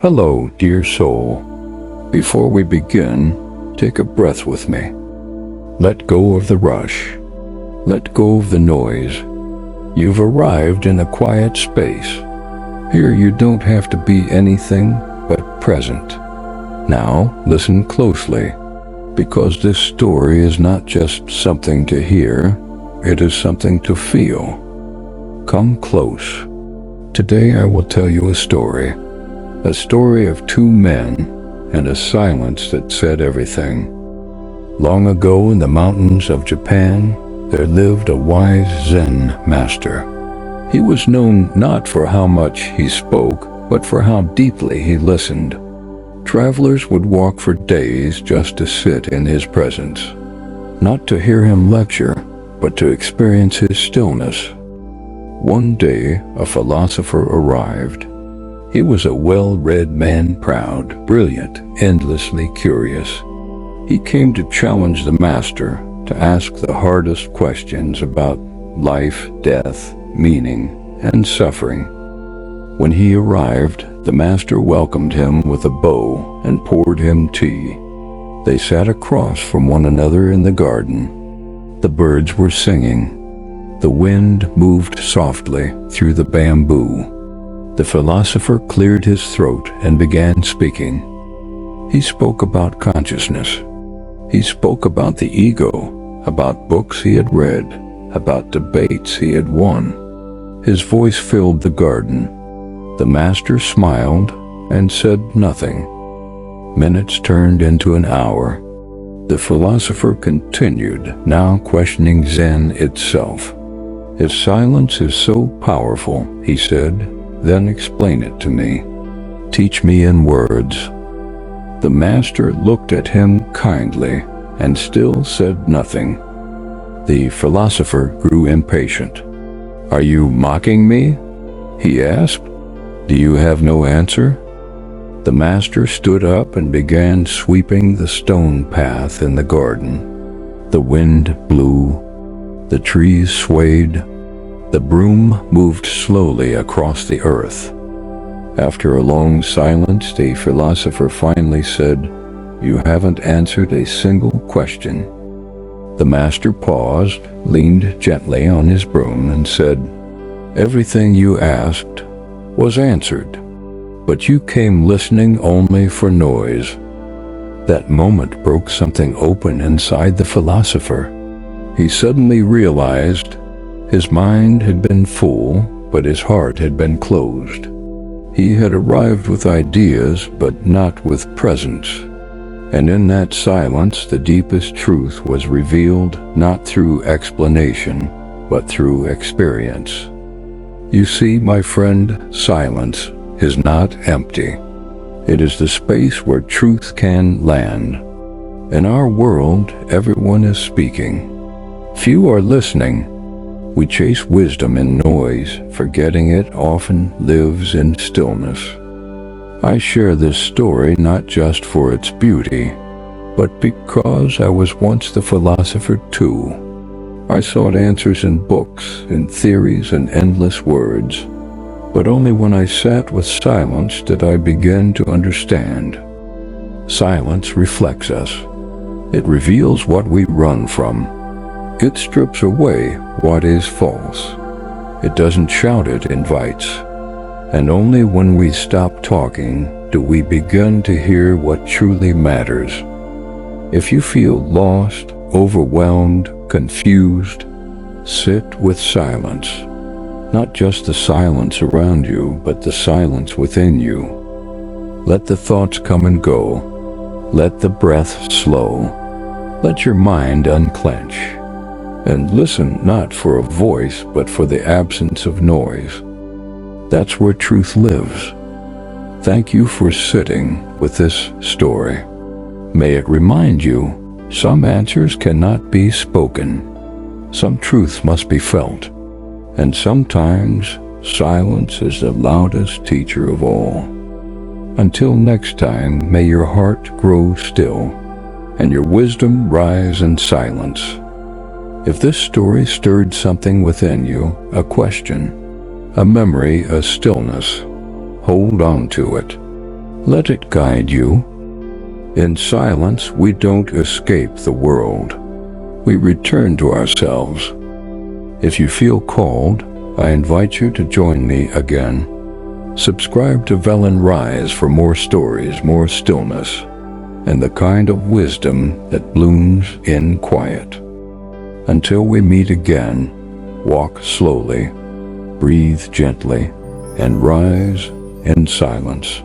Hello, dear soul. Before we begin, take a breath with me. Let go of the rush. Let go of the noise. You've arrived in a quiet space. Here you don't have to be anything but present. Now, listen closely, because this story is not just something to hear, it is something to feel. Come close. Today I will tell you a story of two men and a silence that said everything. Long ago in the mountains of Japan, there lived a wise Zen master. He was known not for how much he spoke, but for how deeply he listened. Travelers would walk for days just to sit in his presence, not to hear him lecture, but to experience his stillness. One day, a philosopher arrived. He was a well-read man, proud, brilliant, endlessly curious. He came to challenge the master, to ask the hardest questions about life, death, meaning, and suffering. When he arrived, the master welcomed him with a bow and poured him tea. They sat across from one another in the garden. The birds were singing. The wind moved softly through the bamboo. The philosopher cleared his throat and began speaking. He spoke about consciousness. He spoke about the ego, about books he had read, about debates he had won. His voice filled the garden. The master smiled and said nothing. Minutes turned into an hour. The philosopher continued, now questioning Zen itself. If silence is so powerful, he said, then explain it to me. Teach me in words. The master looked at him kindly and still said nothing. The philosopher grew impatient. Are you mocking me? He asked. Do you have no answer? The master stood up and began sweeping the stone path in the garden. The wind blew. The trees swayed. The broom moved slowly across the earth. After a long silence, the philosopher finally said, You haven't answered a single question. The master paused, leaned gently on his broom, and said, Everything you asked was answered, but you came listening only for noise. That moment broke something open inside the philosopher. He suddenly realized his mind had been full, but his heart had been closed. He had arrived with ideas, but not with presence. And in that silence, the deepest truth was revealed not through explanation, but through experience. You see, my friend, silence is not empty. It is the space where truth can land. In our world, everyone is speaking. Few are listening. We chase wisdom in noise, forgetting it often lives in stillness. I share this story not just for its beauty, but because I was once the philosopher too. I sought answers in books, in theories, and endless words. But only when I sat with silence did I begin to understand. Silence reflects us. It reveals what we run from. It strips away what is false. It doesn't shout, it invites. And only when we stop talking do we begin to hear what truly matters. If you feel lost, overwhelmed, confused, sit with silence. Not just the silence around you, but the silence within you. Let the thoughts come and go. Let the breath slow. Let your mind unclench. And listen not for a voice, but for the absence of noise. That's where truth lives. Thank you for sitting with this story. May it remind you, some answers cannot be spoken. Some truths must be felt. And sometimes, silence is the loudest teacher of all. Until next time, may your heart grow still, and your wisdom rise in silence. If this story stirred something within you, a question, a memory, a stillness, hold on to it. Let it guide you. In silence, we don't escape the world. We return to ourselves. If you feel called, I invite you to join me again. Subscribe to Velin Rise for more stories, more stillness, and the kind of wisdom that blooms in quiet. Until we meet again, walk slowly, breathe gently, and rise in silence.